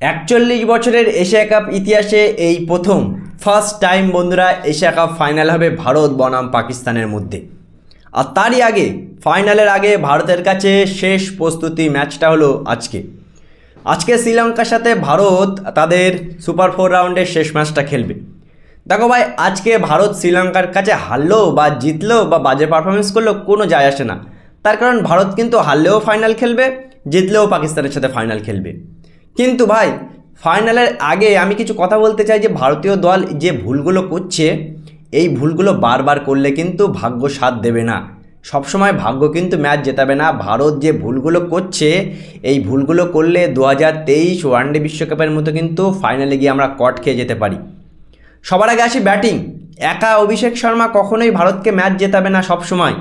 ৪১ বছরের Asia cup ইতিহাসে এই প্রথম ফার্স্ট টাইম বন্ধুরা এশিয়া কাপ ফাইনাল হবে ভারত বনাম পাকিস্তানের মধ্যে। আর তারই আগে ফাইনালের আগে ভারতের কাছে শেষ প্রস্তুতি ম্যাচটা হলো আজকে শ্রীলঙ্কার সাথে ভারত তাদের সুপার 4 রাউন্ডের শেষ ম্যাচটা খেলবে। দেখো ভাই, আজকে ভারত শ্রীলঙ্কার কাছে হারলো বা জিতলো বা বাজে পারফরমেন্স করলো কোনো যায় আসে না। তার কারণ ভারত কিন্তু হারলেও ফাইনাল খেলবে, জিতলেও পাকিস্তানের সাথে ফাইনাল খেলবে। কিন্তু ভাই, ফাইনালের আগে আমি কিছু কথা বলতে চাই যে ভারতীয় দল যে ভুলগুলো করছে, এই ভুলগুলো বারবার করলে কিন্তু ভাগ্য সাথ দেবে না। সবসময় ভাগ্য কিন্তু ম্যাচ জেতাবে না। ভারত যে ভুলগুলো করছে, এই ভুলগুলো করলে 2023 ওয়ানডে বিশ্বকাপের মতো কিন্তু ফাইনালে গিয়ে আমরা কট খেয়ে যেতে পারি। সবার আগে আসি ব্যাটিং। একা অভিষেক শর্মা কখনোই ভারতকে ম্যাচ জেতাবে না সবসময়,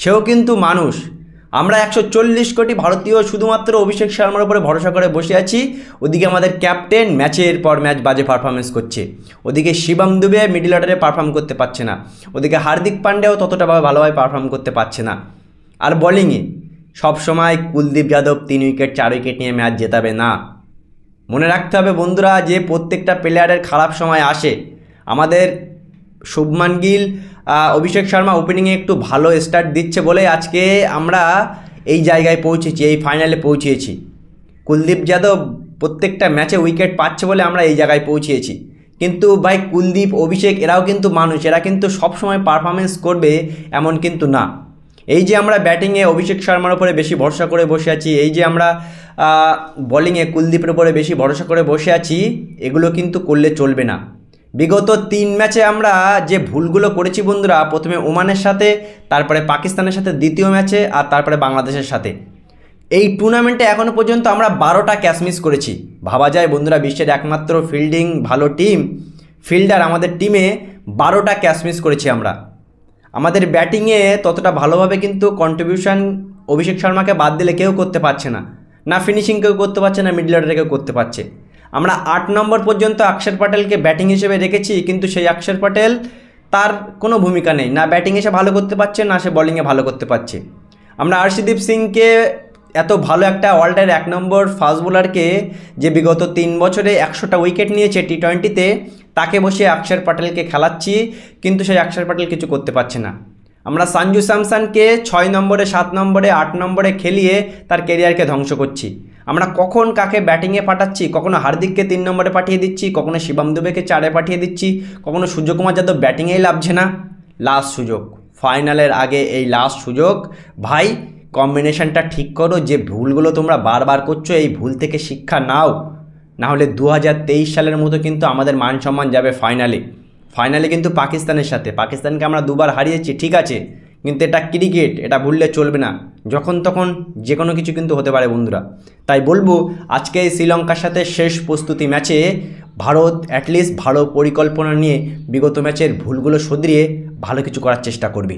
সেও কিন্তু মানুষ। আমরা 140 কোটি ভারতীয় শুধুমাত্র অভিষেক শর্মার উপরে ভরসা করে বসে আছি। ওদিকে আমাদের ক্যাপ্টেন ম্যাচের পর ম্যাচ বাজে পারফরমেন্স করছে, ওদিকে শিবম দুবে মিডল অর্ডারে পারফর্ম করতে পারছে না, ওদিকে হার্দিক পান্ডেও ততটা ভালোভাবে পারফর্ম করতে পারছে না। আর বোলিংয়ে সবসময় কুলদীপ যাদব 3 উইকেট 4 উইকেট নিয়ে ম্যাচ জেতাবে না। মনে রাখতে হবে বন্ধুরা যে প্রত্যেকটা প্লেয়ারের খারাপ সময় আসে। আমাদের শুভমান গিল, অভিষেক শর্মা ওপেনিংয়ে একটু ভালো স্টার্ট দিচ্ছে বলে আজকে আমরা এই জায়গায় পৌঁছেছি, এই ফাইনালে পৌঁছেছি। কুলদীপ যাদব প্রত্যেকটা ম্যাচে উইকেট পাচ্ছে বলে আমরা এই জায়গায় পৌঁছেছি। কিন্তু ভাই, কুলদীপ, অভিষেক এরাও কিন্তু মানুষ, এরা কিন্তু সবসময় পারফরমেন্স করবে এমন কিন্তু না। এই যে আমরা ব্যাটিংয়ে অভিষেক শর্মার উপরে বেশি ভরসা করে বসে আছি, এই যে আমরা বোলিংয়ে কুলদীপের উপরে বেশি ভরসা করে বসে আছি, এগুলো কিন্তু করলে চলবে না। বিগত 3 ম্যাচে আমরা যে ভুলগুলো করেছি বন্ধুরা, প্রথমে ওমানের সাথে, তারপরে পাকিস্তানের সাথে দ্বিতীয় ম্যাচে, আর তারপরে বাংলাদেশের সাথে, এই টুর্নামেন্টে এখনও পর্যন্ত আমরা 12টা ক্যাচ মিস করেছি। ভাবা যায় বন্ধুরা, বিশ্বের একমাত্র ফিল্ডিং ভালো টিম, ফিল্ডার আমাদের টিমে 12টা ক্যাচ মিস করেছি আমরা। আমাদের ব্যাটিংয়ে ততটা ভালোভাবে কিন্তু কন্ট্রিবিউশন অভিষেক শর্মাকে বাদ দিলে কেউ করতে পারছে না, না ফিনিশিং কেউ করতে পারছে না, মিডল অর্ডারে কেউ করতে পারছে। আমরা 8 নম্বর পর্যন্ত অক্ষর প্যাটেলকে ব্যাটিং হিসেবে রেখেছি, কিন্তু সেই অক্ষর প্যাটেল তার কোনো ভূমিকা নেই, না ব্যাটিং এসে ভালো করতে পারছে, না সে বলিংয়ে ভালো করতে পারছে। আমরা আর্শদীপ সিংকে, এত ভালো একটা ওয়ার্ল্ডের 1 নম্বর ফাস্ট বোলারকে, যে বিগত 3 বছরে 100টা উইকেট নিয়েছে টি20তে, তাকে বসে অক্ষর প্যাটেলকে খেলাচ্ছি, কিন্তু সেই অক্ষর প্যাটেল কিছু করতে পারছে না। আমরা সঞ্জু স্যামসনকে 6 নম্বরে, 7 নম্বরে, 8 নম্বরে খেলিয়ে তার কেরিয়ারকে ধ্বংস করছি। আমরা কখন কাকে ব্যাটিংয়ে পাঠাচ্ছি, কখনো হার্দিককে 3 নম্বরে পাঠিয়ে দিচ্ছি, কখনো শিবম দুবেকে 4-এ পাঠিয়ে দিচ্ছি, কখনো সূর্যকুমার যাদব ব্যাটিংয়েই লাভছে না। লাস্ট সুযোগ, ফাইনালের আগে এই লাস্ট সুযোগ। ভাই, কম্বিনেশনটা ঠিক করো। যে ভুলগুলো তোমরা বারবার করছো, এই ভুল থেকে শিক্ষা নাও, না হলে 2023 সালের মতো কিন্তু আমাদের মান সম্মান যাবে ফাইনালে কিন্তু পাকিস্তানের সাথে। পাকিস্তানকে আমরা 2বার হারিয়েছি, ঠিক আছে, কিন্তু এটা ক্রিকেট, এটা ভুললে চলবে না। যখন তখন যে কোনো কিছু কিন্তু হতে পারে বন্ধুরা। তাই বলবো, আজকে এই শ্রীলঙ্কার সাথে শেষ প্রস্তুতি ম্যাচে ভারত অ্যাটলিস্ট ভালো পরিকল্পনা নিয়ে বিগত ম্যাচের ভুলগুলো শুধরিয়ে ভালো কিছু করার চেষ্টা করবে।